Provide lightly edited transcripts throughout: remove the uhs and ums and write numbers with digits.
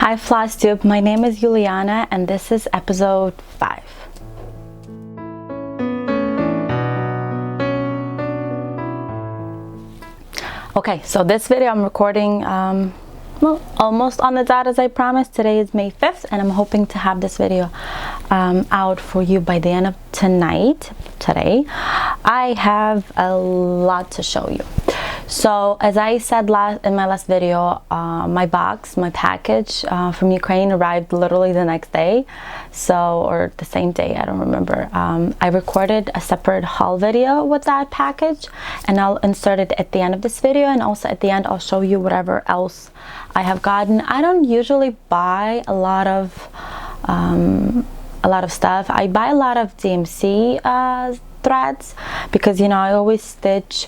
Hi Flosstube, my name is Juliana and this is episode 5. Okay, so this video I'm recording well, almost on the dot as I promised. Today is May 5th and I'm hoping to have this video out for you by the end of today. I have a lot to show you. So as I said in my last video, my package from Ukraine arrived literally the next day, or the same day, I don't remember. I recorded a separate haul video with that package and I'll insert it at the end of this video, and also at the end I'll show you whatever else I have gotten. I don't usually buy a lot of stuff. I buy a lot of DMC threads because, you know, I always stitch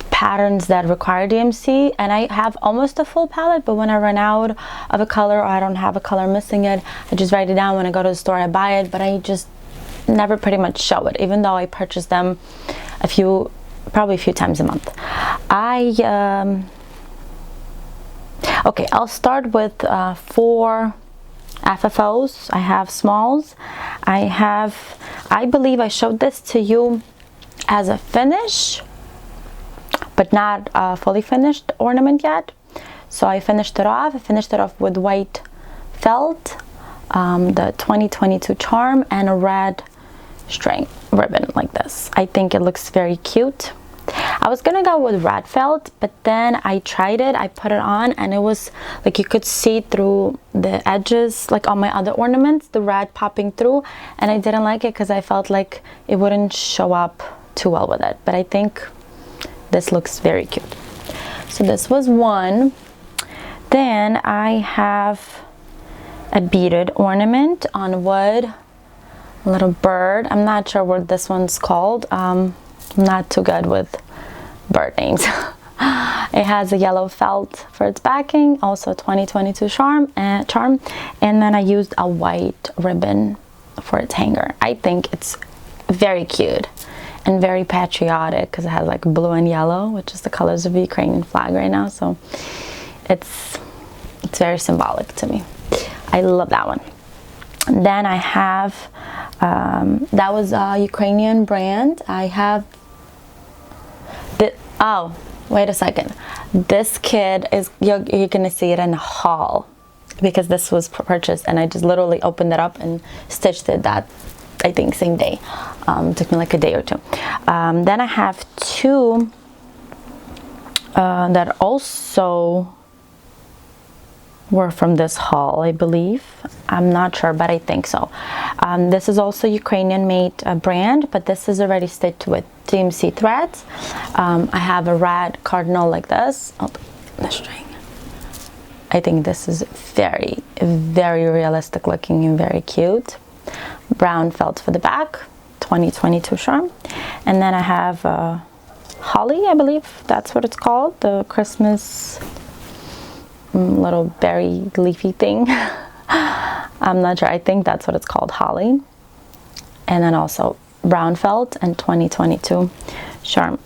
patterns that require DMC, and I have almost a full palette, but when I run out of a color or I don't have a color missing it, I just write it down. When I go to the store I buy it, but I just never pretty much show it, even though I purchase them probably a few times a month. Okay, I'll start with 4 FFOs. I have smalls. I believe I showed this to you as a finish, but not a fully finished ornament yet. So I finished it off. I finished it off with white felt, the 2022 charm, and a red string ribbon like this. I think it looks very cute. I was gonna go with red felt, but then I tried it, I put it on, and it was like you could see through the edges, like on my other ornaments, the red popping through, and I didn't like it because I felt like it wouldn't show up too well with it. But I think this looks very cute. So this was one. Then I have a beaded ornament on wood, a little bird. I'm not sure what this one's called. I'm not too good with bird names. It has a yellow felt for its backing, also 2022 charm, and then I used a white ribbon for its hanger. I think it's very cute and very patriotic because it has like blue and yellow, which is the colors of the Ukrainian flag right now. So it's very symbolic to me. I love that one. And then I have that was a Ukrainian brand. I have oh, wait a second. This kid is, you're gonna see it in a haul because this was purchased and I just literally opened it up and stitched it that, I think, same day. Took me like a day or two. Then I have 2 that also were from this haul, I believe. I'm not sure, but I think so. This is also Ukrainian made brand, but this is already stitched with DMC threads. I have a red cardinal like this. Oh, the string. I think this is very, very realistic looking and very cute. Brown felt for the back, 2022 charm. And then I have holly, I believe that's what it's called, the Christmas little berry leafy thing. I'm not sure. I think that's what it's called, holly. And then also brown felt and 2022 charm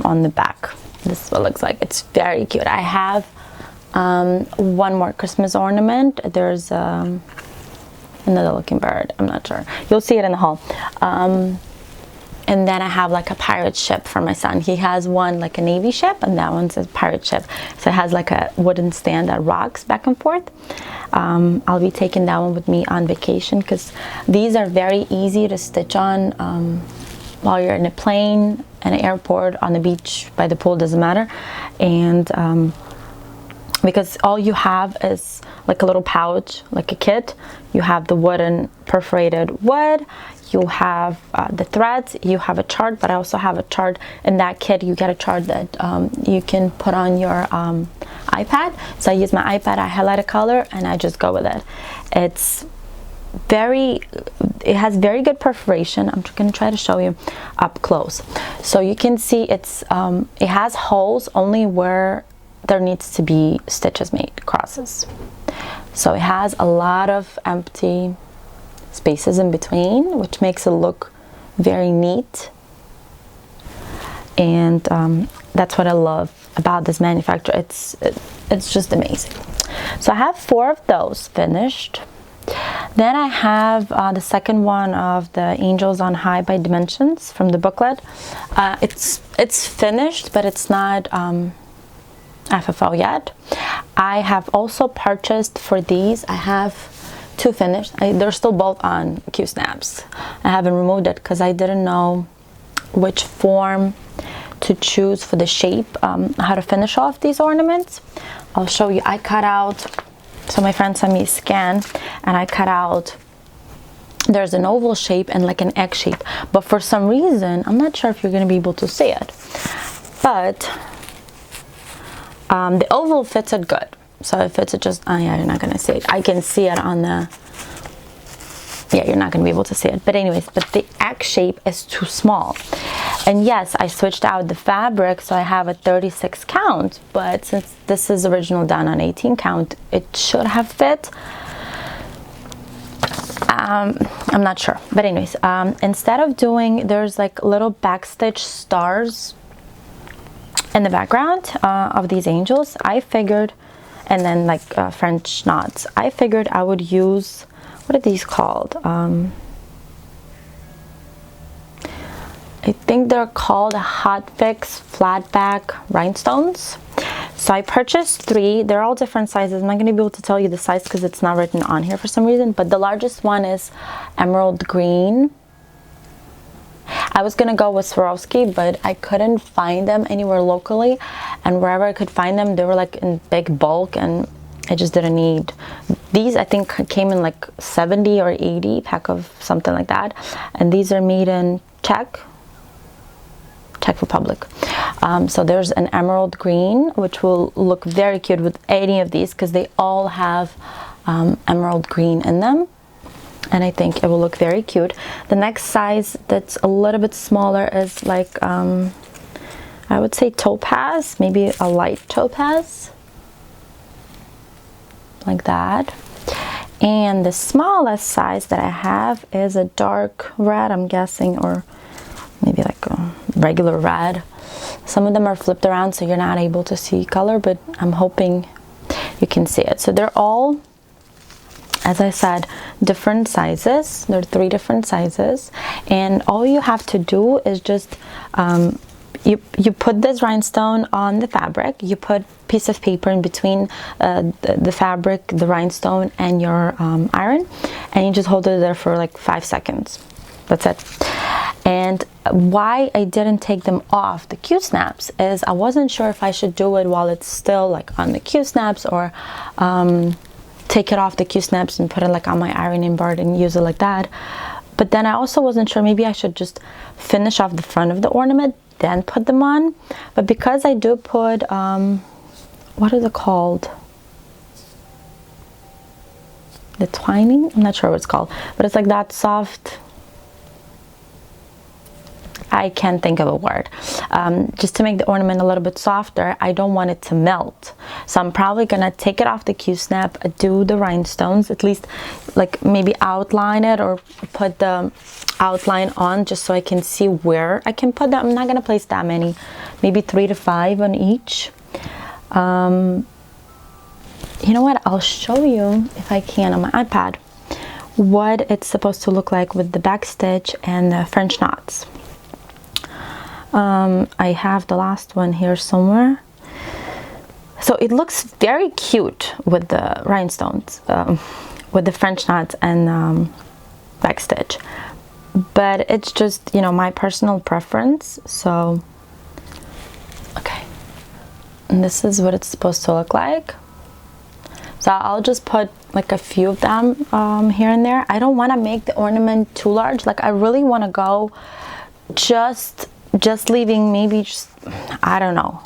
on the back. This is what it looks like. It's very cute. I have one more Christmas ornament. There's another looking bird. I'm not sure. You'll see it in the haul. And then I have like a pirate ship for my son. He has one like a navy ship, and that one's a pirate ship. So it has like a wooden stand that rocks back and forth. I'll be taking that one with me on vacation because these are very easy to stitch on while you're in a plane, an airport, on the beach, by the pool, doesn't matter. And because all you have is like a little pouch, like a kit. You have the wooden perforated wood, you have the threads, you have a chart, but I also have a chart in that kit. You get a chart that you can put on your iPad. So I use my iPad, I highlight a color, and I just go with it. It has very good perforation. I'm going to try to show you up close. So you can see it has holes only where there needs to be stitches made, crosses. So it has a lot of empty spaces in between, which makes it look very neat. And that's what I love about this manufacturer. It's just amazing. So I have 4 of those finished. Then I have the second one of the Angels on High by Dimensions from the booklet. It's finished, but it's not FFO yet. I have also purchased for these, I have 2 finished. They're still both on Q-snaps. I haven't removed it because I didn't know which form to choose for the shape, how to finish off these ornaments. I'll show you. I cut out, so my friend sent me a scan, and I cut out, there's an oval shape and like an egg shape, but for some reason, I'm not sure if you're going to be able to see it, but the oval fits it good. So if it's just, oh yeah, you're not going to see it. I can see it on the, yeah, you're not going to be able to see it. But anyways, but the egg shape is too small. And yes, I switched out the fabric, so I have a 36 count, but since this is original done on 18 count, it should have fit. I'm not sure, but anyways, instead of doing, there's like little backstitch stars in the background of these angels, I figured, and then like French knots, I figured I would use, what are these called? I think they're called Hotfix Flatback Rhinestones. So I purchased 3. They're all different sizes. I'm not going to be able to tell you the size because it's not written on here for some reason. But the largest one is emerald green. I was going to go with Swarovski, but I couldn't find them anywhere locally. And wherever I could find them, they were like in big bulk, and I just didn't need. These I think came in like 70 or 80 pack of something like that. And these are made in Czech Republic. So there's an emerald green, which will look very cute with any of these because they all have emerald green in them, and I think it will look very cute. The next size that's a little bit smaller is like I would say topaz, maybe a light topaz, like that. And the smallest size that I have is a dark red, I'm guessing, or maybe like a regular red. Some of them are flipped around so you're not able to see color, but I'm hoping you can see it. So they're all, as I said, different sizes. There are 3 different sizes, and all you have to do is just you put this rhinestone on the fabric, you put a piece of paper in between the fabric, the rhinestone, and your iron, and you just hold it there for like 5 seconds. That's it. And why I didn't take them off the Q-snaps is I wasn't sure if I should do it while it's still like on the Q-snaps, or take it off the Q-snaps and put it like on my ironing board and use it like that. But then I also wasn't sure, maybe I should just finish off the front of the ornament, then put them on. But because I do put, what is it called? The twining? I'm not sure what it's called, but it's like that soft, I can't think of a word. Just to make the ornament a little bit softer, I don't want it to melt. So I'm probably gonna take it off the Q-snap, do the rhinestones, at least like maybe outline it or put the outline on just so I can see where I can put them. I'm not gonna place that many, maybe 3 to 5 on each. You know what, I'll show you if I can on my iPad what it's supposed to look like with the back stitch and the French knots. I have the last one here somewhere. So it looks very cute with the rhinestones, with the French knots and back stitch, but it's just, you know, my personal preference. So okay, and this is what it's supposed to look like. So I'll just put like a few of them here and there. I don't want to make the ornament too large. Like I really want to go just leaving maybe just, I don't know,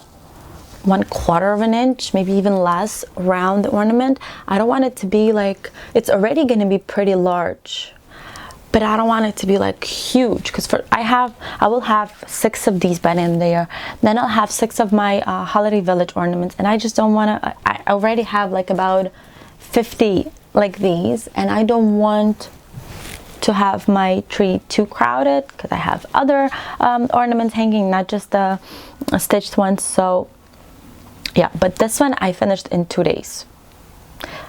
1/4 of an inch, maybe even less, around the ornament. I don't want it to be like, it's already going to be pretty large, but I don't want it to be like huge, because I will have 6 of these by the end of the year. Then I'll have 6 of my Holiday Village ornaments, and I just don't want to, I already have like about 50 like these, and I don't want to have my tree too crowded because I have other ornaments hanging, not just the stitched ones. So yeah, but this one I finished in 2 days.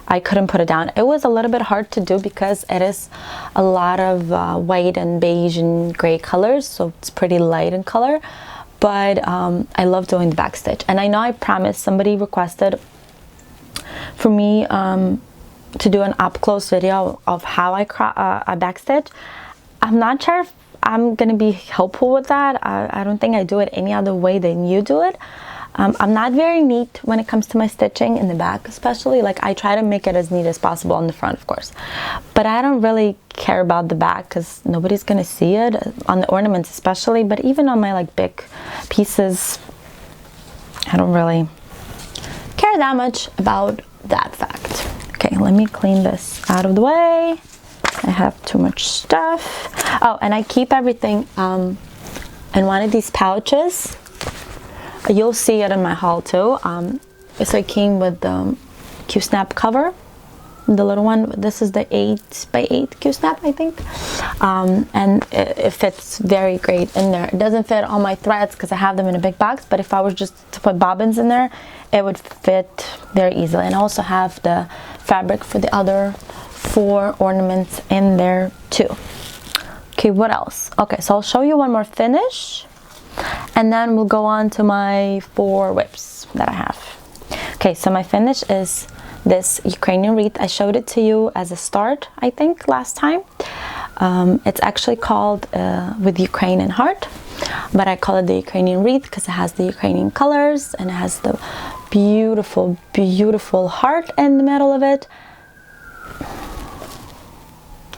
I couldn't put it down. It was a little bit hard to do because it is a lot of white and beige and gray colors, so it's pretty light in color. But I love doing the back stitch. And I know I promised, somebody requested for me to do an up-close video of how I backstitch. I'm not sure if I'm gonna be helpful with that. I don't think I do it any other way than you do it. I'm not very neat when it comes to my stitching in the back, especially. Like, I try to make it as neat as possible on the front, of course, but I don't really care about the back because nobody's gonna see it on the ornaments especially. But even on my like big pieces, I don't really care that much about that fact. Okay, let me clean this out of the way. I have too much stuff. Oh, and I keep everything in one of these pouches. You'll see it in my haul too. So it came with the Q-snap cover, the little one. This is the 8x8 Q-snap, I think. And it fits very great in there. It doesn't fit all my threads because I have them in a big box, but if I was just to put bobbins in there, it would fit very easily. And I also have the fabric for the other 4 ornaments in there too. Okay, what else? Okay, so I'll show you one more finish, and then we'll go on to my 4 WIPs that I have. Okay, so my finish is this Ukrainian wreath. I showed it to you as a start, I think, last time. It's actually called with Ukrainian heart, but I call it the Ukrainian wreath because it has the Ukrainian colors and it has the beautiful, beautiful heart in the middle of it.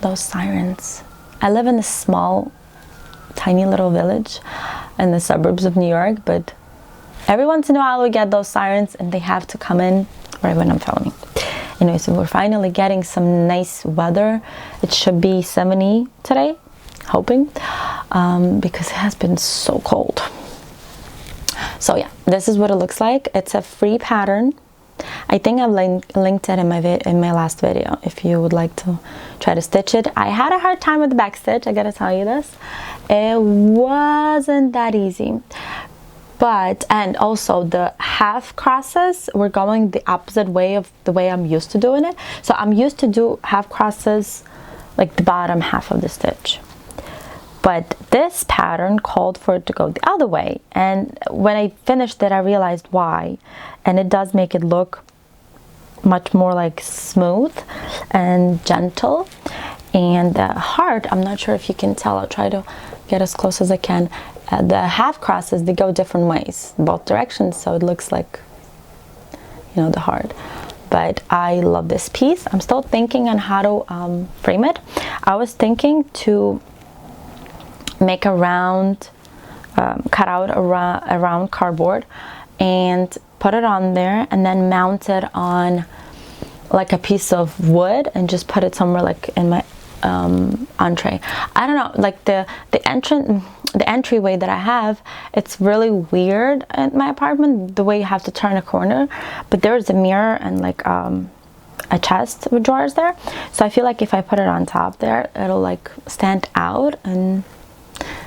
Those sirens. I live in a small, tiny little village in the suburbs of New York, but every once in a while we get those sirens and they have to come in right when I'm filming. Anyway, so we're finally getting some nice weather. It should be 70 today, hoping, because it has been so cold. So yeah, this is what it looks like. It's a free pattern. I think I've linked it in my last video if you would like to try to stitch it. I had a hard time with the back stitch, I gotta tell you this. It wasn't that easy. But, and also the half crosses, we're going the opposite way of the way I'm used to doing it. So I'm used to do half crosses like the bottom half of the stitch. But this pattern called for it to go the other way. And when I finished it, I realized why. And it does make it look much more like smooth and gentle. And the heart, I'm not sure if you can tell. I'll try to get as close as I can. The half crosses, they go different ways, both directions. So it looks like, you know, the heart. But I love this piece. I'm still thinking on how to frame it. I was thinking to make a round, cut out a round cardboard and put it on there and then mount it on like a piece of wood and just put it somewhere like in my entree. I don't know, like the entryway that I have, it's really weird at my apartment, the way you have to turn a corner, but there's a mirror and like a chest with drawers there. So I feel like if I put it on top there, it'll like stand out, and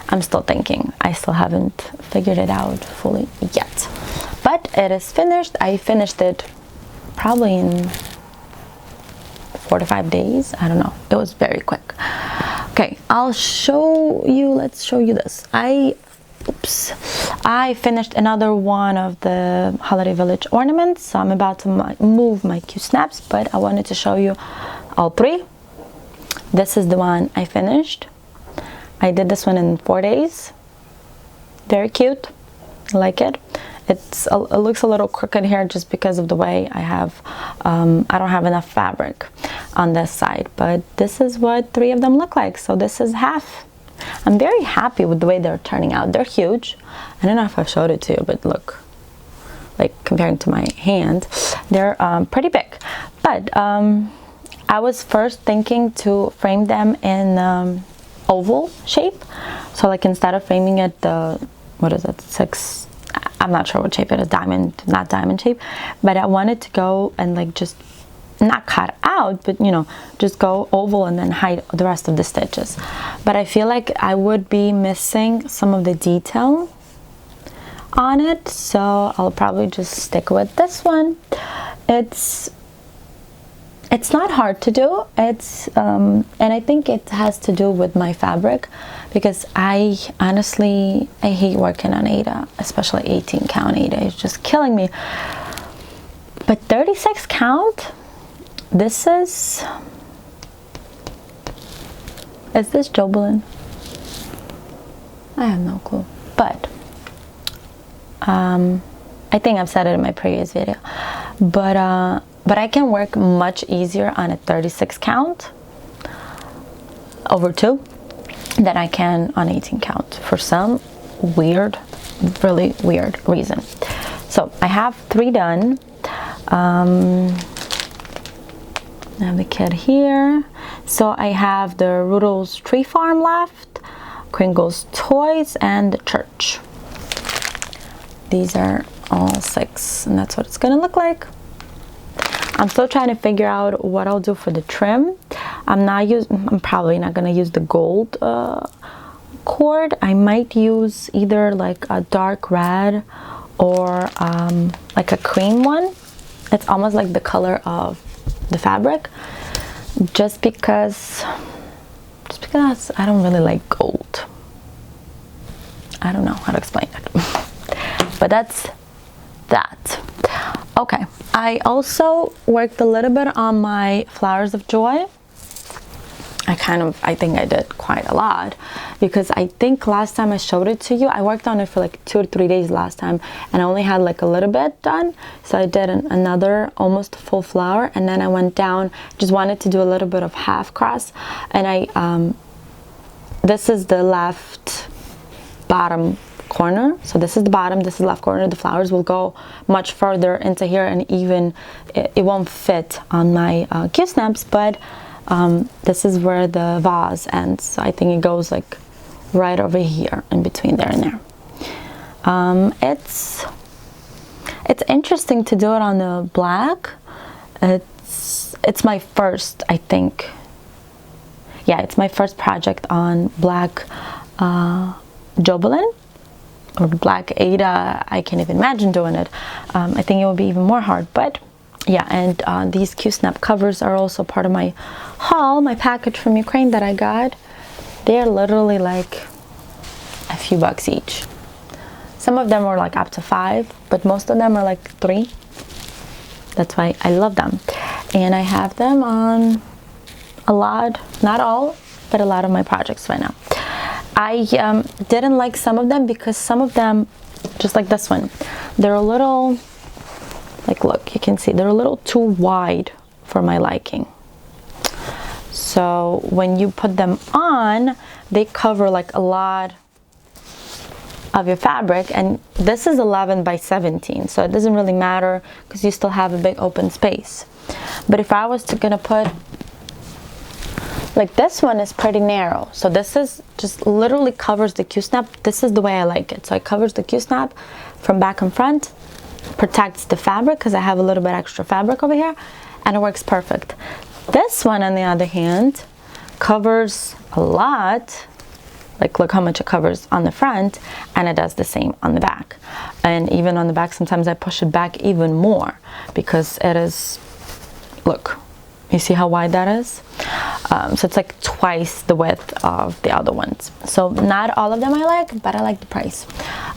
I'm still thinking. I still haven't figured it out fully yet. But it is finished. I finished it probably in 4 to 5 days. I don't know. It was very quick. Okay, I'll show you. Let's show you this. I finished another one of the Holiday Village ornaments. So I'm about to move my Q-snaps, but I wanted to show you all 3. This is the one I finished. I did this one in 4 days. Very cute. I like it. It looks a little crooked here just because of the way I have, I don't have enough fabric on this side, but this is what 3 of them look like. So this is half. I'm very happy with the way they're turning out. They're huge. I don't know if I've showed it to you, but look, like comparing to my hand, they're pretty big. But I was first thinking to frame them in oval shape. So like instead of framing it what is it, 6, I'm not sure what shape it is, not diamond shape, but I wanted to go and like just not cut out, but you know, just go oval and then hide the rest of the stitches. But I feel like I would be missing some of the detail on it, so I'll probably just stick with this one. It's It's not hard to do. It's and I think it has to do with my fabric, because I honestly hate working on Aida, especially 18 count Aida. It's just killing me. But 36 count, this is this Jobelin? I have no clue, but I think I've said it in my previous video, but I can work much easier on a 36 count over 2 than I can on 18 count for some weird, really weird reason. So I have 3 done. I have the kid here. So I have the Rudolph's Tree Farm left, Kringle's Toys, and the church. These are all 6, and that's what it's gonna look like. I'm still trying to figure out what I'll do for the trim. I'm probably not gonna use the gold cord. I might use either like a dark red or like a cream one. It's almost like the color of the fabric, just because I don't really like gold. I don't know how to explain it. But that's that. Okay, I also worked a little bit on my Flowers of Joy. I think I did quite a lot, because I think last time I showed it to you, I worked on it for like 2 or 3 days last time, and I only had like a little bit done. So I did another almost full flower, and then I went down, just wanted to do a little bit of half cross, and this is the left bottom corner. So this is the bottom, this is the left corner. The flowers will go much further into here, and even it won't fit on my Q-snaps, but this is where the vase ends. So I think it goes like right over here in between there and there. It's interesting to do it on the black. It's my first, I think. Yeah, it's my first project on black Jobelin or black Aida. I can't even imagine doing it. I think it would be even more hard, but yeah. And these Q-snap covers are also part of my haul, my package from Ukraine that I got. They're literally like a few bucks each. Some of them were like up to 5, but most of them are like 3. That's why I love them. And I have them on a lot, not all, but a lot of my projects right now. I didn't like some of them because some of them, just like this one, they're a little, like, look, you can see they're a little too wide for my liking. So when you put them on, they cover like a lot of your fabric, and this is 11 by 17, so it doesn't really matter because you still have a big open space. But if I was gonna put, like, this one is pretty narrow, so this is just literally covers the Q-snap. This is the way I like it. So it covers the Q-snap from back and front, protects the fabric because I have a little bit extra fabric over here, and it works perfect. This one, on the other hand, covers a lot. Like, look how much it covers on the front, and it does the same on the back. And even on the back, sometimes I push it back even more because it is, look, you see how wide that is? So it's like twice the width of the other ones. So not all of them I like, but I like the price.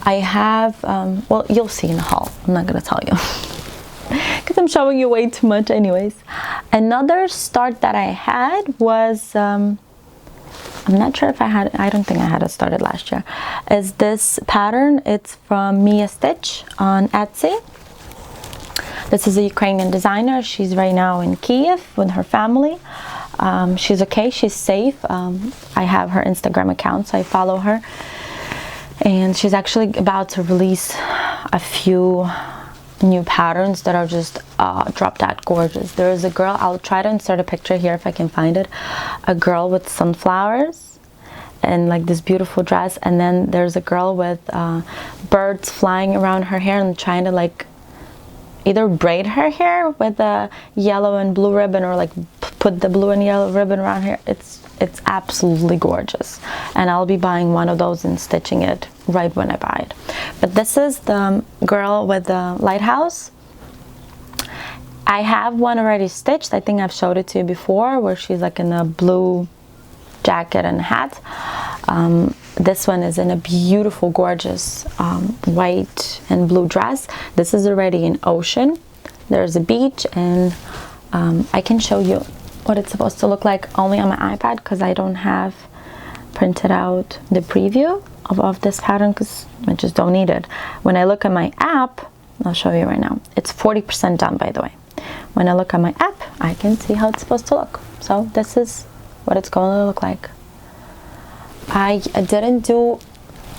I have, well, you'll see in the haul. I'm not gonna tell you because I'm showing you way too much anyways. Another start that I had was, I'm not sure if I don't think I had it started last year, is this pattern. It's from Mia Stitch on Etsy. This is a Ukrainian designer. She's right now in Kiev with her family. She's okay, she's safe. I have her Instagram account, so I follow her. And she's actually about to release a few new patterns that are just drop dead gorgeous. There is a girl, I'll try to insert a picture here if I can find it, a girl with sunflowers and like this beautiful dress, and then there's a girl with birds flying around her hair and trying to like either braid her hair with a yellow and blue ribbon or like put the blue and yellow ribbon around her. It's absolutely gorgeous, and I'll be buying one of those and stitching it right when I buy it. But this is the girl with the lighthouse, I have one already stitched. I think I've showed it to you before, where she's like in a blue jacket and hat. This one is in a beautiful, gorgeous white and blue dress. This is already in ocean. There's a beach, and I can show you what it's supposed to look like only on my iPad, because I don't have printed out the preview of this pattern, because I just don't need it. When I look at my app, I'll show you right now. It's 40% done, by the way. When I look at my app, I can see how it's supposed to look. So this is what it's going to look like. I didn't do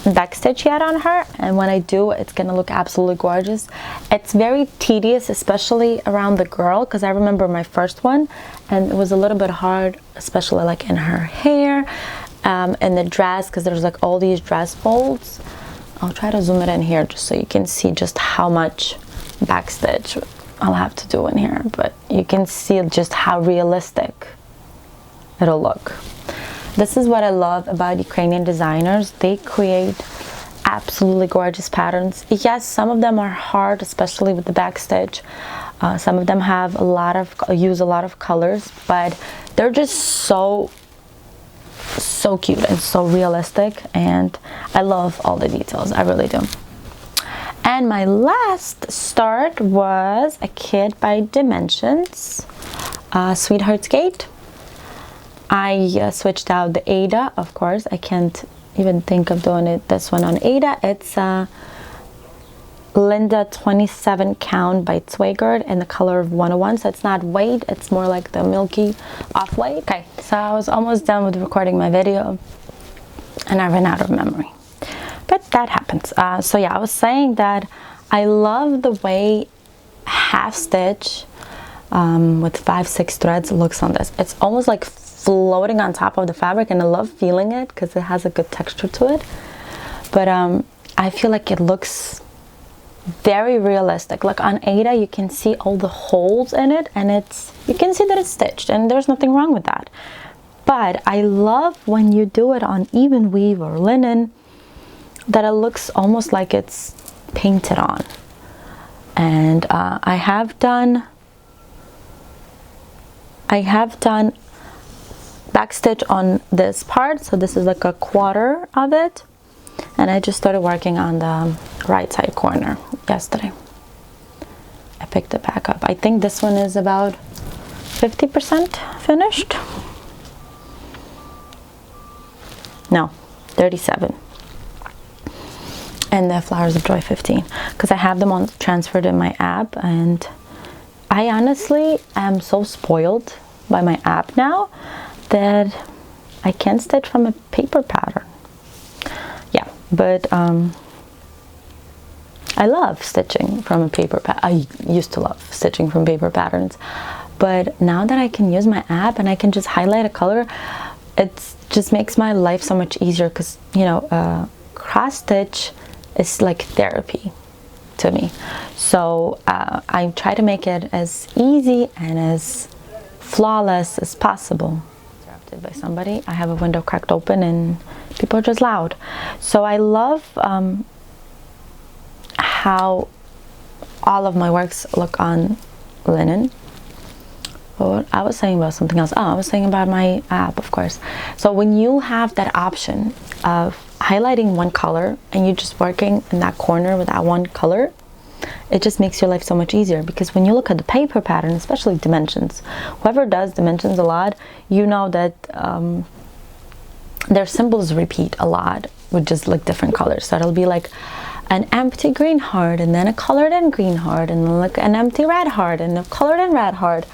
backstitch yet on her, and when I do, it's going to look absolutely gorgeous. It's very tedious, especially around the girl, because I remember my first one, and it was a little bit hard, especially like in her hair, and the dress, because there's like all these dress folds. I'll try to zoom it in here just so you can see just how much backstitch I'll have to do in here, but you can see just how realistic it'll look. This is what I love about Ukrainian designers. They create absolutely gorgeous patterns. Yes, some of them are hard, especially with the backstitch. Some of them have use a lot of colors, but they're just so cute and so realistic, and I love all the details. I really do. And my last start was a kit by Dimensions, Sweetheart's Gate. I switched out the Ada, of course. I can't even think of doing this one on Ada. It's Linda 27 count by Swagert in the color of 101. So it's not white, it's more like the milky off-white. Okay, so I was almost done with recording my video and I ran out of memory. But that happens. So yeah, I was saying that I love the way half stitch with 5-6 threads looks on this. It's almost like floating on top of the fabric, and I love feeling it because it has a good texture to it. But I feel like it looks very realistic. Like on Ada, you can see all the holes in it, and you can see that it's stitched, and there's nothing wrong with that. But I love when you do it on even weave or linen, that it looks almost like it's painted on. And I have done backstitch on this part, so this is like a quarter of it, and I just started working on the right side corner yesterday. I picked it back up. I think this one is about 50% finished. No, 37. And the Flowers of Joy 15, because I have them on transferred in my app, and I honestly am so spoiled by my app now that I can't stitch from a paper pattern. Yeah, but I love stitching from a paper pattern. I used to love stitching from paper patterns, but now that I can use my app and I can just highlight a color, it just makes my life so much easier, because you know, cross stitch is like therapy to me. So I try to make it as easy and as flawless as possible. Interrupted by somebody. I have a window cracked open and people are just loud. So I love how all of my works look on linen. But I was saying about something else. Oh, I was saying about my app, of course. So when you have that option of highlighting one color and you're just working in that corner with that one color, it just makes your life so much easier. Because when you look at the paper pattern, especially Dimensions, whoever does Dimensions a lot, you know that their symbols repeat a lot with just like different colors. So it'll be like an empty green heart, and then a colored in green heart, and then like an empty red heart, and a colored in red heart.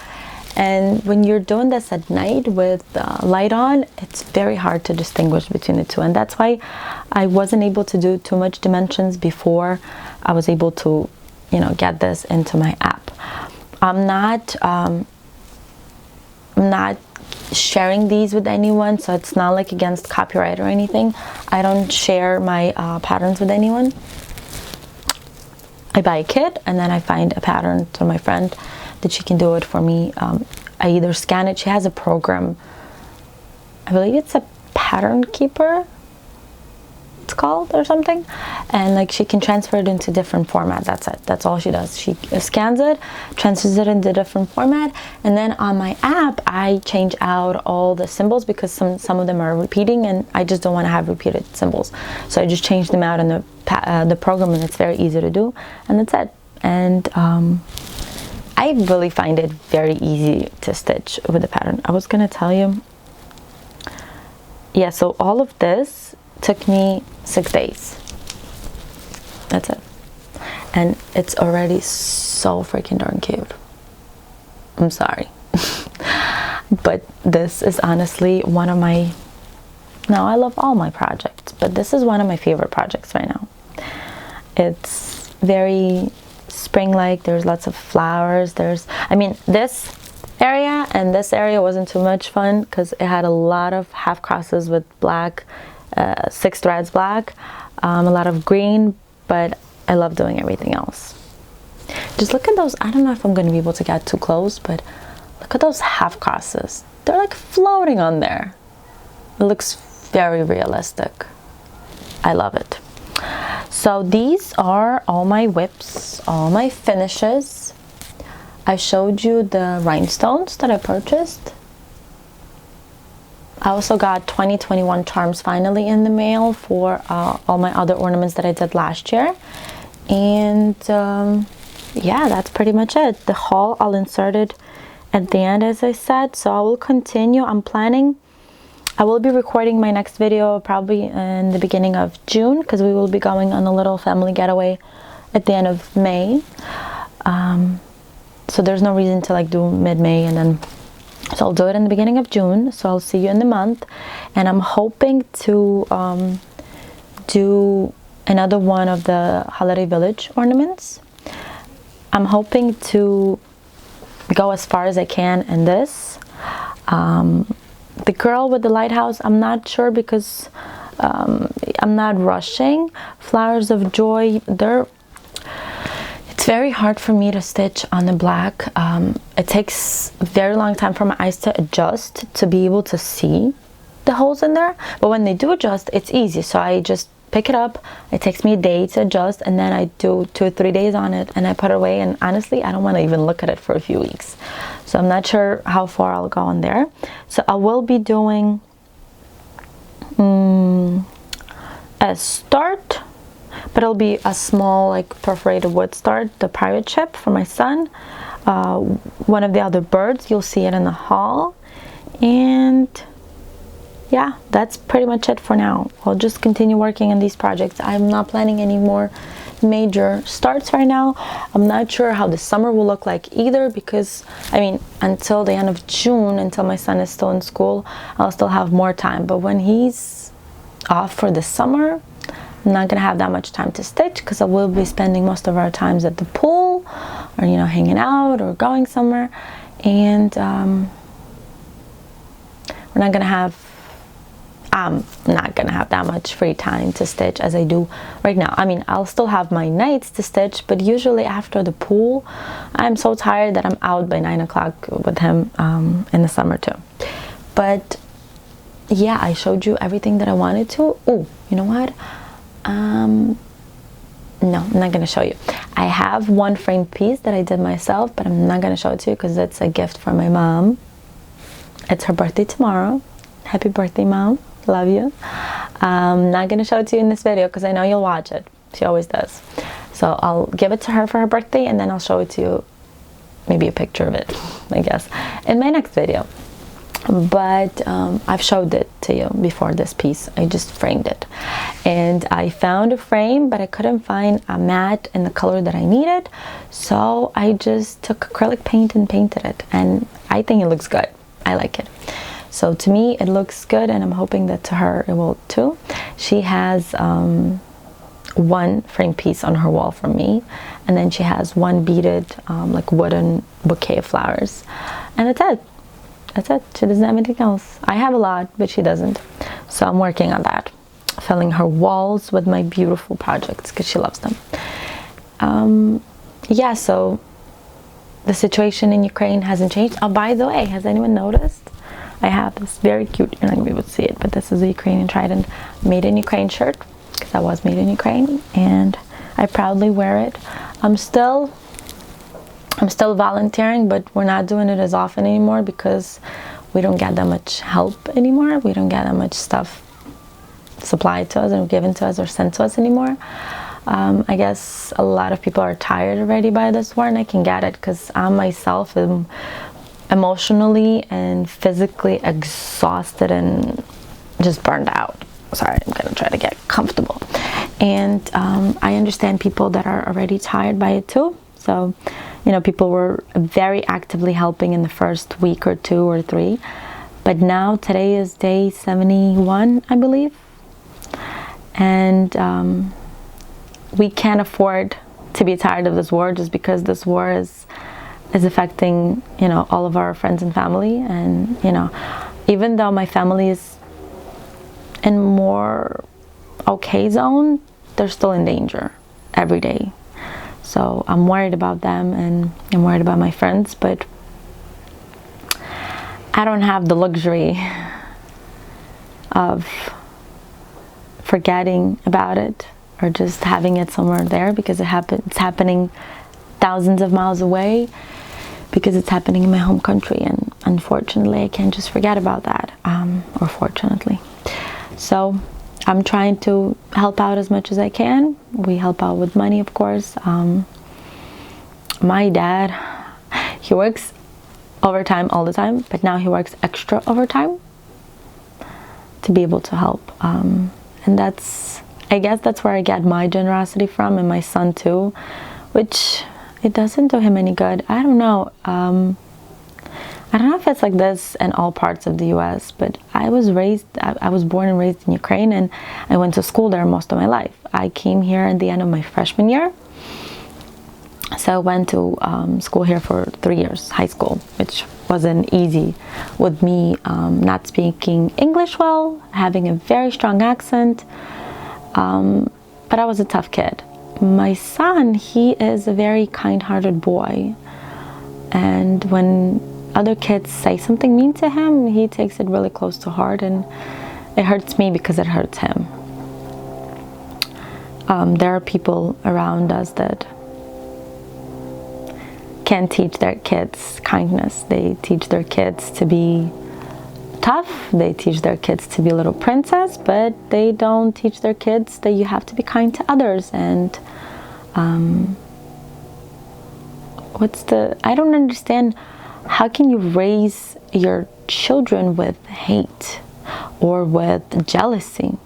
And when you're doing this at night with light on, it's very hard to distinguish between the two. And that's why I wasn't able to do too much Dimensions before I was able to, you know, get this into my app. I'm not sharing these with anyone, so it's not like against copyright or anything. I don't share my patterns with anyone. I buy a kit and then I find a pattern to my friend that she can do it for me. I either scan it. She has a program, I believe it's a Pattern Keeper. it's called or something, and like she can transfer it into different format. That's it. That's all she does. She scans it, transfers it into different format, and then on my app I change out all the symbols because some of them are repeating, and I just don't want to have repeated symbols. So I just change them out in the program, and it's very easy to do, and that's it. And I really find it very easy to stitch with the pattern. I was gonna tell you, yeah, so all of this took me 6 days. That's it. And it's already so freaking darn cute. I'm sorry. But this is honestly one of my, no, I love all my projects, but this is one of my favorite projects right now. It's very spring-like. There's lots of flowers. I mean, this area and this area wasn't too much fun because it had a lot of half crosses with black, 6 threads black, a lot of green, but I love doing everything else. Just look at those. I don't know if I'm going to be able to get too close, but look at those half crosses. They're like floating on there. It looks very realistic. I love it. So these are all my WIPs, all my finishes. I showed you the rhinestones that I purchased. I also got 2021 charms finally in the mail for all my other ornaments that I did last year. And yeah, that's pretty much it. The haul I'll insert it at the end, as I said. So I will continue. I'm planning, I will be recording my next video probably in the beginning of June, because we will be going on a little family getaway at the end of May. So there's no reason to like do mid-May, and then so I'll do it in the beginning of June. So I'll see you in the month, and I'm hoping to do another one of the Holiday Village ornaments. I'm hoping to go as far as I can in this. The girl with the lighthouse, I'm not sure because I'm not rushing. Flowers of Joy, it's very hard for me to stitch on the black. It takes a very long time for my eyes to adjust to be able to see the holes in there. But when they do adjust, it's easy. So I just pick it up. It takes me a day to adjust, and then I do 2 or 3 days on it, and I put it away. And honestly, I don't want to even look at it for a few weeks. So I'm not sure how far I'll go on there. So I will be doing a start, but it'll be a small like perforated wood start, the pirate ship for my son, one of the other birds. You'll see it in the haul. And yeah, that's pretty much it for now. I'll just continue working on these projects. I'm not planning any more major starts right now. I'm not sure how the summer will look like either, because I mean, until the end of June, until my son is still in school, I'll still have more time. But when he's off for the summer, I'm not gonna have that much time to stitch, because I will be spending most of our times at the pool, or you know, hanging out or going somewhere. And I'm not gonna have that much free time to stitch as I do right now. I mean, I'll still have my nights to stitch, but usually after the pool, I'm so tired that I'm out by 9 o'clock with him in the summer too. But yeah, I showed you everything that I wanted to. Oh, you know what? No, I'm not gonna show you. I have one framed piece that I did myself, but I'm not gonna show it to you because it's a gift from my mom. It's her birthday tomorrow. Happy birthday, Mom. Love you. I'm not gonna show it to you in this video because I know you'll watch it. She always does. So I'll give it to her for her birthday, and then I'll show it to you, maybe a picture of it, I guess, in my next video. But I've showed it to you before, this piece. I just framed it, and I found a frame, but I couldn't find a matte in the color that I needed, so I just took acrylic paint and painted it, and I think it looks good. I like it. So to me it looks good, and I'm hoping that to her it will too. She has one frame piece on her wall from me, and then she has one beaded like wooden bouquet of flowers, and that's it. That's it. She doesn't have anything else. I have a lot, but she doesn't. So I'm working on that, filling her walls with my beautiful projects because she loves them. Yeah, so the situation in Ukraine hasn't changed. Oh, by the way, has anyone noticed? I have this very cute, you're not gonna be able to see it, but this is a Ukrainian Trident made in Ukraine shirt. because that was made in Ukraine, and I proudly wear it. I'm still volunteering, but we're not doing it as often anymore because we don't get that much help anymore. We don't get that much stuff supplied to us and given to us or sent to us anymore. I guess a lot of people are tired already by this war, and I can get it because I myself am emotionally and physically exhausted and just burned out. Sorry, I'm gonna try to get comfortable. And I understand people that are already tired by it too. So, you know, people were very actively helping in the first week or 2 or 3. But now, today is day 71, I believe. And we can't afford to be tired of this war just because this war is affecting, you know, all of our friends and family. And, you know, even though my family is in more okay zone, they're still in danger every day. So I'm worried about them, and I'm worried about my friends, but I don't have the luxury of forgetting about it or just having it somewhere there because it's happening thousands of miles away, because it's happening in my home country, and unfortunately I can't just forget about that, or fortunately. So I'm trying to help out as much as I can. We help out with money, of course. My dad, he works overtime all the time, but now he works extra overtime to be able to help. And I guess that's where I get my generosity from, and my son too, which it doesn't do him any good. I don't know. I don't know if it's like this in all parts of the US, but I was born and raised in Ukraine, and I went to school there most of my life. I came here at the end of my freshman year. So I went to school here for 3 years, high school, which wasn't easy with me not speaking English well, having a very strong accent, but I was a tough kid. My son, he is a very kind-hearted boy, and when other kids say something mean to him, he takes it really close to heart, and it hurts me because it hurts him. There are people around us that can't teach their kids kindness. They teach their kids to be tough, they teach their kids to be a little princess, but they don't teach their kids that you have to be kind to others. And I don't understand, how can you raise your children with hate or with jealousy?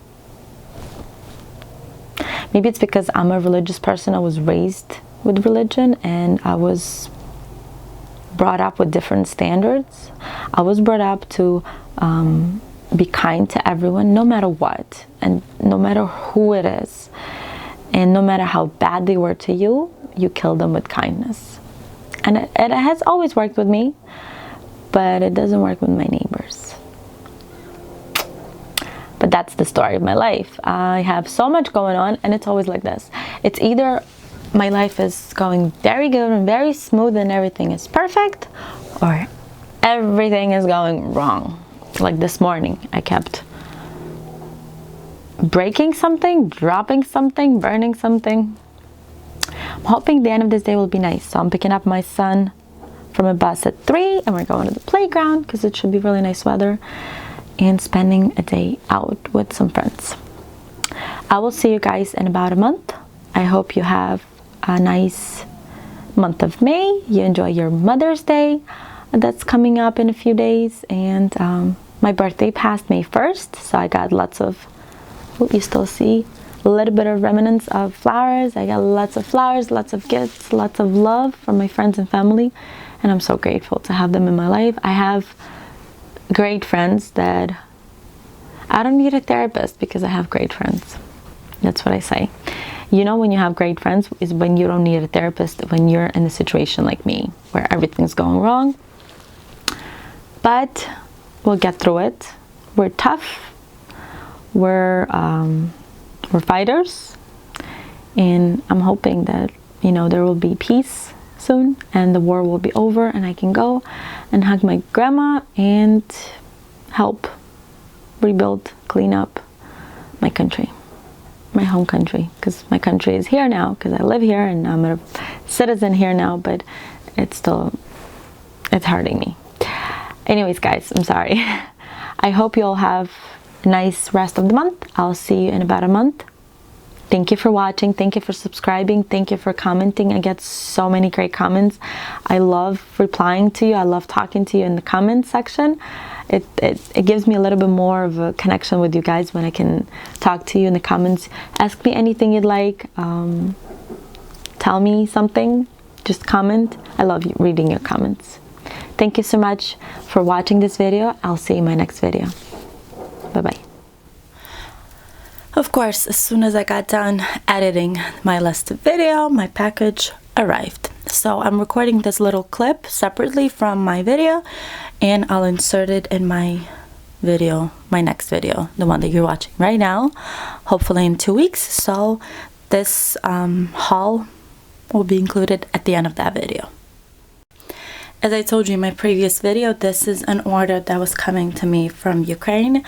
Maybe it's because I'm a religious person. I was raised with religion, and I was brought up with different standards. I was brought up to be kind to everyone, no matter what, and no matter who it is, and no matter how bad they were to you, you kill them with kindness. And it has always worked with me, but it doesn't work with my neighbors. But that's the story of my life. I have so much going on, and it's always like this. It's either my life is going very good and very smooth and everything is perfect, or everything is going wrong. Like this morning, I kept breaking something, dropping something, burning something. I'm hoping the end of this day will be nice. So I'm picking up my son from a bus at 3, and we're going to the playground because it should be really nice weather, and spending a day out with some friends. I will see you guys in about a month. I hope you have a nice month of May. You enjoy your Mother's Day that's coming up in a few days, and my birthday passed May 1st, so I got lots of, you still see a little bit of remnants of flowers. I got lots of flowers, lots of gifts, lots of love from my friends and family, and I'm so grateful to have them in my life. I have great friends that I don't need a therapist because I have great friends. That's what I say. You know, when you have great friends is when you don't need a therapist, when you're in a situation like me where everything's going wrong. But we'll get through it. We're tough. We're fighters, and I'm hoping that, you know, there will be peace soon and the war will be over, and I can go and hug my grandma and help rebuild, clean up my country. my home country, because my country is here now, because I live here and I'm a citizen here now, but it's hurting me. Anyways, guys, I'm sorry. I hope you all have a nice rest of the month. I'll see you in about a month. Thank you for watching. Thank you for subscribing. Thank you for commenting. I get so many great comments. I love replying to you. I love talking to you in the comment section. It gives me a little bit more of a connection with you guys when I can talk to you in the comments. Ask me anything you'd like. Tell me something. Just comment. I love reading your comments. Thank you so much for watching this video. I'll see you in my next video. Bye-bye. Of course, as soon as I got done editing my last video, my package arrived. So I'm recording this little clip separately from my video, and I'll insert it in my video, my next video, the one that you're watching right now, hopefully in 2 weeks. So this haul will be included at the end of that video. As I told you in my previous video, this is an order that was coming to me from Ukraine.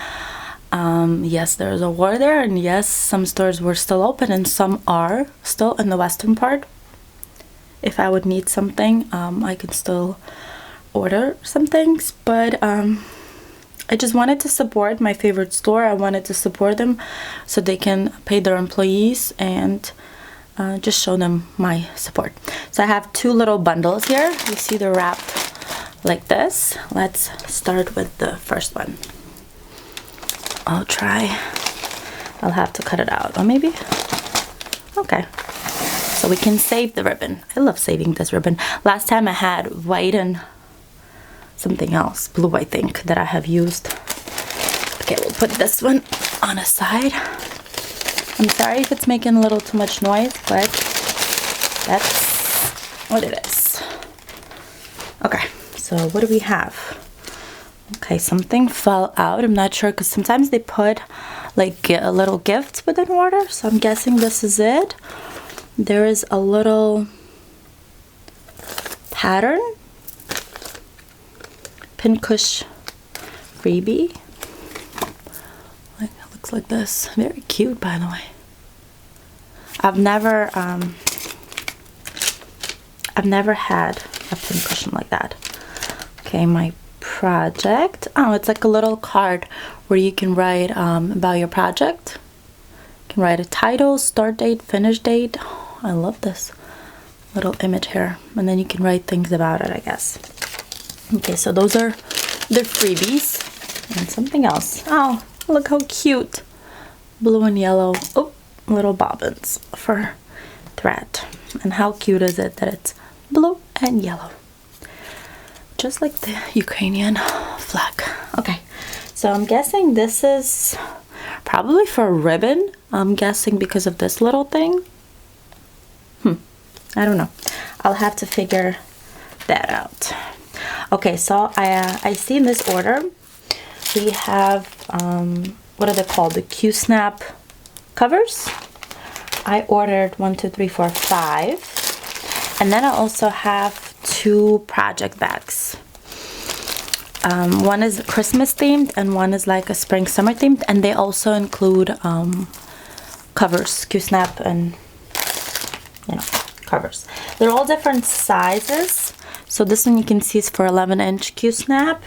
Yes, there's a war there, and yes, some stores were still open and some are still in the western part. If I would need something, I could still order some things, but I just wanted to support my favorite store. I wanted to support them so they can pay their employees and just show them my support. So I have two little bundles here. You see they're wrapped like this. Let's start with the first one. I'll have to cut it out, or maybe, okay. So we can save the ribbon. I love saving this ribbon. Last time I had white and something else, blue I think, that I have used. Okay, we'll put this one on a side. I'm sorry if it's making a little too much noise, but that's what it is. Okay, so what do we have? Okay, something fell out. I'm not sure, because sometimes they put like a little gift with an order, so I'm guessing this is it. There is a little pattern, pinkush freebie. Like, it looks like this. Very cute, by the way. I've never had a pin cushion like that. Okay, my project. Oh, it's like a little card where you can write about your project. You can write a title, start date, finish date. I love this little image here, and then you can write things about it, I guess. Okay, so those are the freebies. And something else. Oh, look how cute. Blue and yellow. Oh, little bobbins for thread. And how cute is it that it's blue and yellow, just like the Ukrainian flag. Okay, so I'm guessing this is probably for a ribbon. I'm guessing because of this little thing. I don't know. I'll have to figure that out. Okay, so I see in this order we have what are they called? The Q-snap covers. I ordered 1, 2, 3, 4, 5, and then I also have 2 project bags. One is Christmas themed and one is like a spring summer themed, and they also include covers, Q-snap, and you know, covers. They're all different sizes. So this one you can see is for 11-inch Q-snap.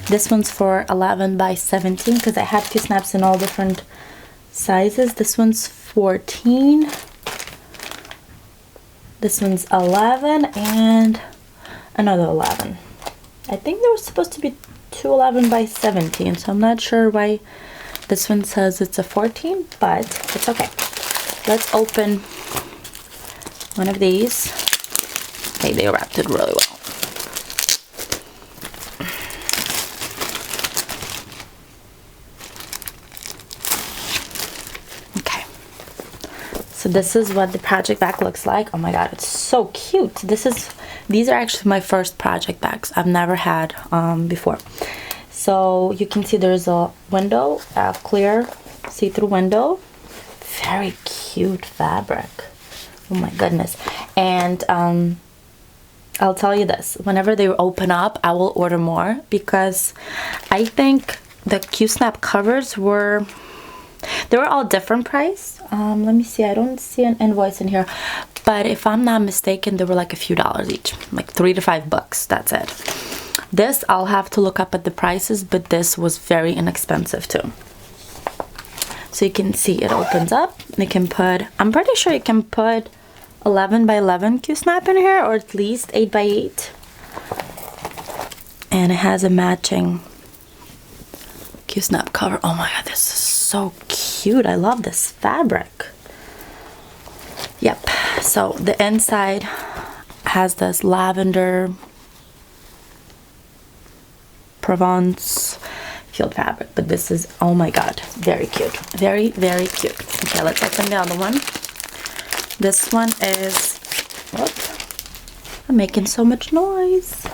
This one's for 11 by 17, because I have Q-snaps in all different sizes. This one's 14. This one's 11 and another 11. I think there was supposed to be 2 11 by 17, so I'm not sure why this one says it's a 14, but it's okay. Let's open one of these. Okay, they wrapped it really well. Okay, so this is what the project bag looks like. Oh my god, it's so cute. These are actually my first project bags. I've never had before. So you can see there's a window, a clear see-through window. Very cute fabric. Oh my goodness. And I'll tell you this, whenever they open up, I will order more, because I think the Q-snap covers were They were all different price. Let me see, I don't see an invoice in here, but if I'm not mistaken, they were like a few dollars each, like $3 to $5, that's it. This I'll have to look up at the prices, but this was very inexpensive too. So you can see it opens up. You can put, I'm pretty sure you can put 11 by 11 Q-snap in here, or at least 8 by 8. And it has a matching Q-snap cover. Oh my god, this is so cute. I love this fabric. Yep, so the inside has this lavender Provence field fabric, but this is, oh my god, very cute. Very, very cute. Okay, let's open the other one. This one is, whoop, I'm making so much noise.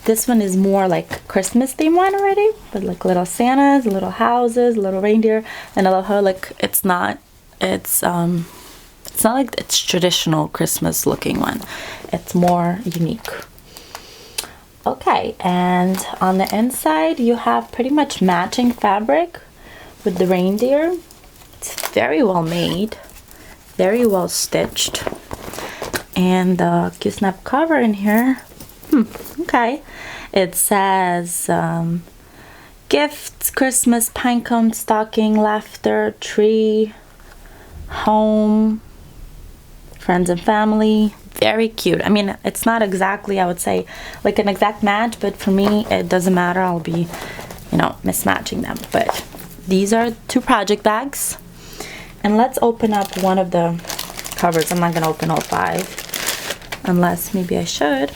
This one is more like Christmas theme one already, with like little Santas, little houses, little reindeer, and I love how like it's not like it's traditional Christmas looking one. It's more unique. Okay, and on the inside you have pretty much matching fabric with the reindeer. It's very well made, very well stitched, and the Q-snap cover in here, okay, it says gifts, Christmas, pinecone, stocking, laughter, tree, home, friends and family. Very cute. I mean, it's not exactly, I would say, like an exact match, but for me it doesn't matter. I'll be, you know, mismatching them. But these are 2 project bags, and let's open up one of the covers. I'm not gonna open all 5 unless maybe I should.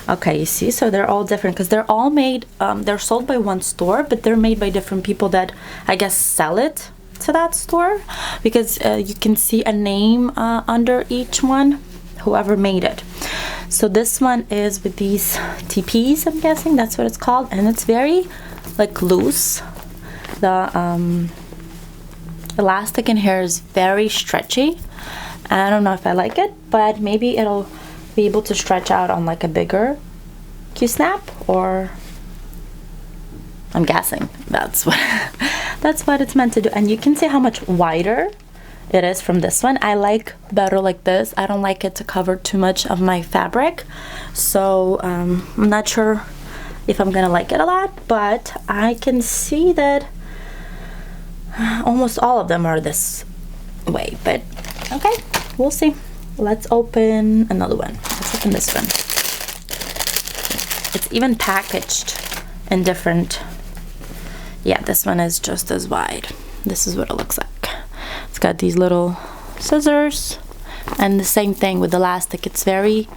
Okay, you see, so they're all different because they're all made, they're sold by one store, but they're made by different people that I guess sell it to that store, because you can see a name under each one, whoever made it. So this one is with these TPs, I'm guessing that's what it's called, and it's very like loose. The elastic in here is very stretchy. I don't know if I like it, but maybe it'll be able to stretch out on like a bigger Q-snap, or I'm guessing that's what that's what it's meant to do. And you can see how much wider it is from this one. I like better like this. I don't like it to cover too much of my fabric, so I'm not sure if I'm gonna like it a lot, but I can see that almost all of them are this way. But okay, we'll see. Let's open another one. Let's open this one. It's even packaged in different, yeah, this one is just as wide. This is what it looks like. It's got these little scissors, and the same thing with the elastic. It's very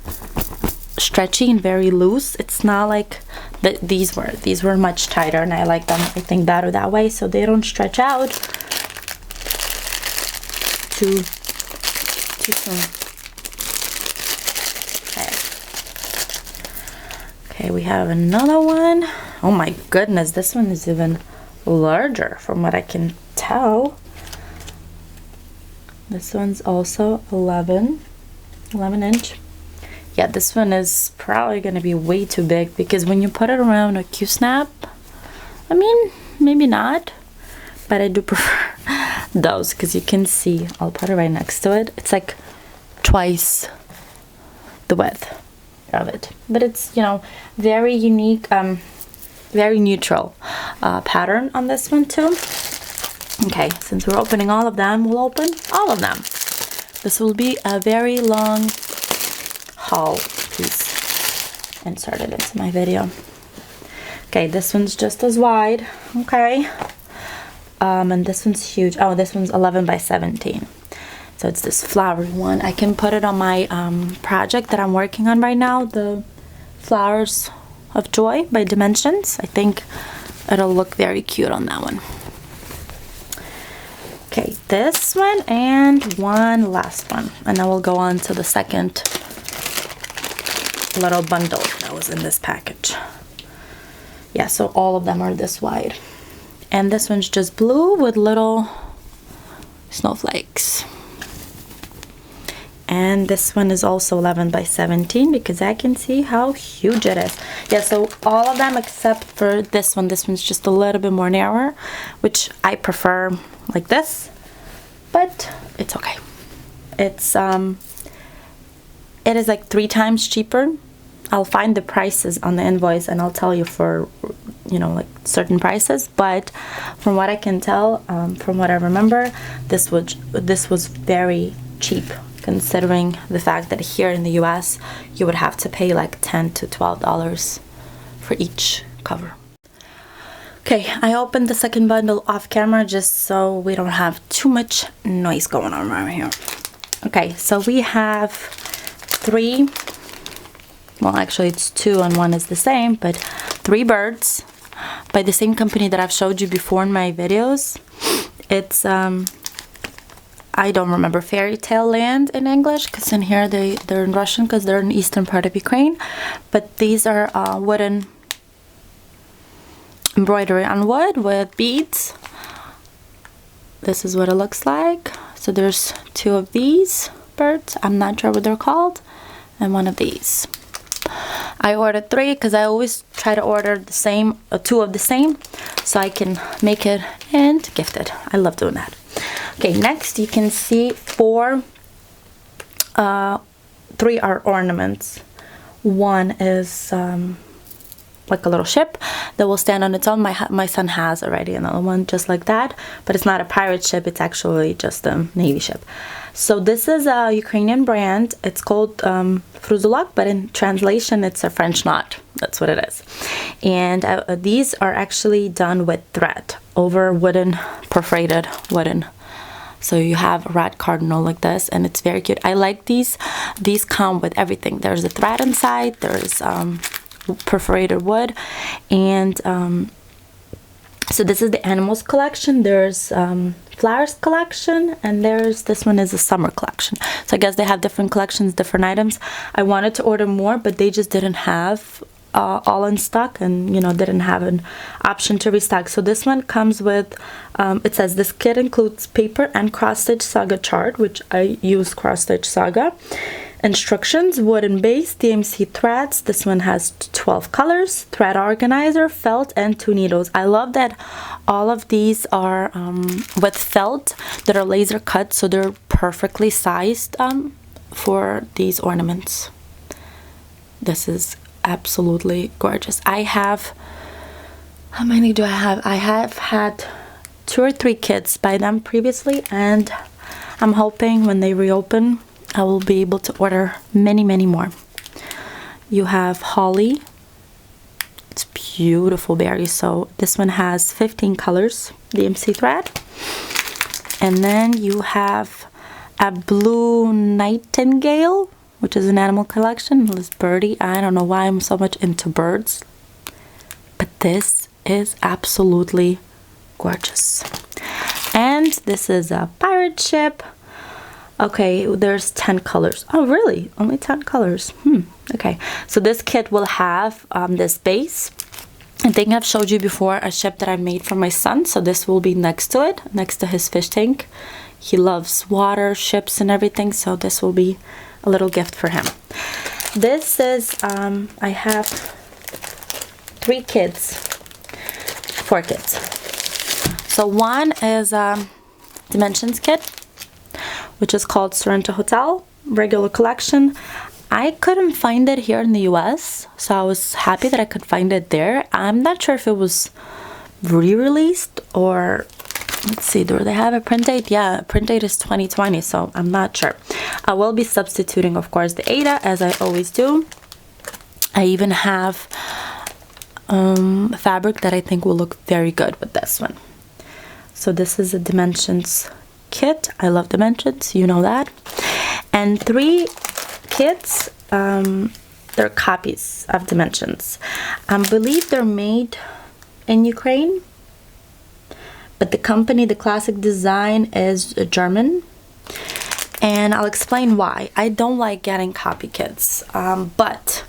stretchy and very loose. It's not like these were much tighter, and I like them, I think, better that way, so they don't stretch out too soon. Okay, we have another one. Oh my goodness, this one is even larger from what I can tell. This one's also 11 inch. Yeah, this one is probably gonna be way too big, because when you put it around a Q-snap, I mean, maybe not, but I do prefer those, because you can see, I'll put it right next to it, it's like twice the width of it, but it's, you know, very unique, very neutral pattern on this one too. Okay, since we're opening all of them, we'll open all of them. This will be a very long haul. Please insert it into my video. Okay, this one's just as wide. Okay, and this one's huge. Oh, this one's 11 by 17. So it's this flowery one. I can put it on my project that I'm working on right now, the Flowers of Joy by Dimensions. I think it'll look very cute on that one. Okay, this one and one last one, and then we'll go on to the second little bundle that was in this package. Yeah, so all of them are this wide, and this one's just blue with little snowflakes. and this one is also 11 by 17 because I can see how huge it is. Yeah, so all of them except for this one. This one's just a little bit more narrower, which I prefer like this, but it's okay. It's it is like 3 times cheaper. I'll find the prices on the invoice and I'll tell you for, you know, like certain prices, but from what I can tell, from what I remember, this was very cheap, considering the fact that here in the US you would have to pay like $10 to $12 for each cover. Okay, I opened the second bundle off camera just so we don't have too much noise going on around here. Okay, so we have 3, well actually it's 2 and 1 is the same, but 3 birds by the same company that I've showed you before in my videos. It's I don't remember, Fairy Tale Land in English, because in here they're in Russian because they're in the eastern part of Ukraine, but these are wooden embroidery on wood with beads. This is what it looks like. So there's 2 of these birds, I'm not sure what they're called, and 1 of these. I ordered 3 because I always try to order the same, 2 of the same, so I can make it and gift it. I love doing that. Okay, next you can see 3 are ornaments. 1 is like a little ship that will stand on its own. My son has already another one just like that, but it's not a pirate ship, it's actually just a navy ship. So this is a Ukrainian brand. It's called Fruzulak, but in translation it's a French knot. That's what it is. And these are actually done with thread over wooden, perforated wooden. So you have a red cardinal like this, and it's very cute. I like these. These come with everything. There's a thread inside, there's perforated wood, and so this is the animals collection. There's flowers collection, and there's this one is a summer collection. So I guess they have different collections, different items. I wanted to order more, but they just didn't have all in stock, and you know, didn't have an option to restock. So this one comes with it says this kit includes paper and cross-stitch saga chart, which I use cross-stitch saga, instructions, wooden base, DMC threads. This one has 12 colors, thread organizer, felt, and 2 needles. I love that all of these are with felt that are laser cut, so they're perfectly sized for these ornaments. This is absolutely gorgeous. I have, how many do I have? I have had 2 or 3 kits by them previously, and I'm hoping when they reopen I will be able to order many more. You have holly. It's beautiful berries. So this one has 15 colors, DMC thread. And then you have a blue nightingale, which is an animal collection. This birdie. I don't know why I'm so much into birds, but this is absolutely gorgeous. And this is a pirate ship. Okay, there's 10 colors. Oh, really? Only 10 colors. Okay, so this kit will have this base. I think I've showed you before a ship that I made for my son, so this will be next to it, next to his fish tank. He loves water, ships, and everything, so this will be a little gift for him. This is, I have 4 kits. So one is a Dimensions kit, which is called Sorrento Hotel regular collection. I couldn't find it here in the US, so I was happy that I could find it there. I'm not sure if it was re-released or, let's see, do they have a print date? Yeah, print date is 2020, so I'm not sure. I will be substituting, of course, the Ada, as I always do. I even have fabric that I think will look very good with this one. So this is a Dimensions kit. I love Dimensions, you know that. And 3 kits, they're copies of Dimensions. I believe they're made in Ukraine, but the company, the classic design, is German, and I'll explain why. I don't like getting copy kits, but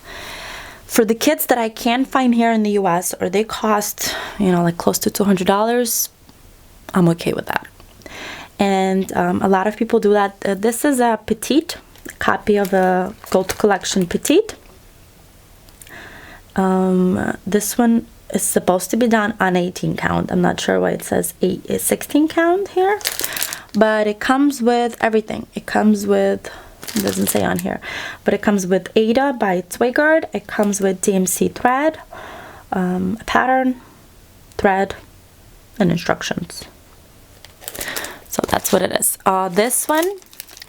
for the kits that I can find here in the US, or they cost, you know, like close to $200, I'm okay with that. And a lot of people do that. This is a petite copy of a Gold Collection Petite. This one is supposed to be done on 18 count. I'm not sure why it says 16 count here, but it comes with everything. It comes with, it doesn't say on here, but it comes with Ada by Twigard. It comes with DMC thread, a pattern, thread, and instructions. So that's what it is. This one,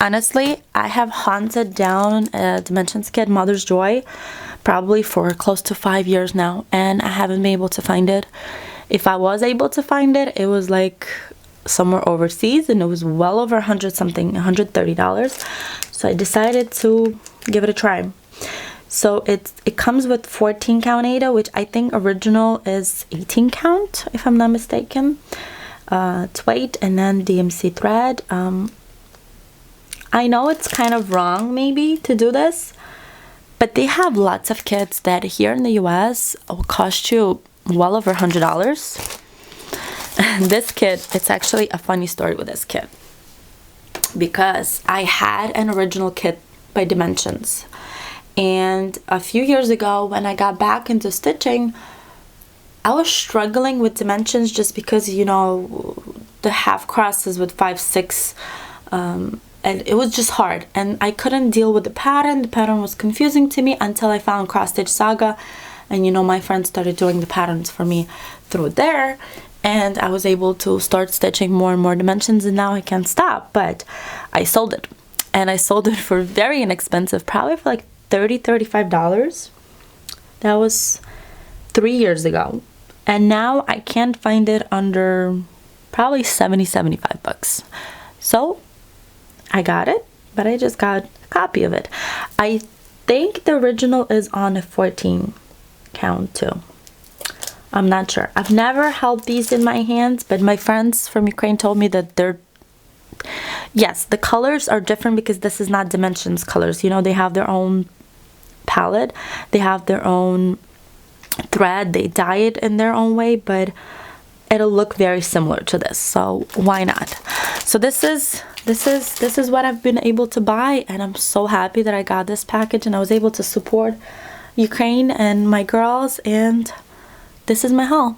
honestly, I have hunted down a Dimensions kit, Mother's Joy, probably for close to 5 years now, and I haven't been able to find it. If I was able to find it, it was like somewhere overseas, and it was well over $130. So I decided to give it a try. So it comes with 14 count Ada, which I think original is 18 count, if I'm not mistaken. It's weight, and then DMC thread. I know it's kind of wrong maybe to do this, but they have lots of kits that here in the US will cost you well over $100. This kit, it's actually a funny story with this kit, because I had an original kit by Dimensions, and a few years ago when I got back into stitching, I was struggling with Dimensions just because, you know, the half crosses with 5/6, and it was just hard, and I couldn't deal with the pattern was confusing to me until I found Cross Stitch Saga, and you know, my friend started doing the patterns for me through there, and I was able to start stitching more and more Dimensions, and now I can't stop. But I sold it, and I sold it for very inexpensive, probably for like $35. That was 3 years ago, and now I can't find it under probably $75. So I got it, but I just got a copy of it. I think the original is on a 14 count too. I'm not sure. I've never held these in my hands, but my friends from Ukraine told me that they're, yes, the colors are different because this is not Dimensions colors. You know, they have their own palette, they have their own thread, they dye it in their own way, but it'll look very similar to this, so why not? So this is what I've been able to buy, and I'm so happy that I got this package and I was able to support Ukraine and my girls, and this is my haul.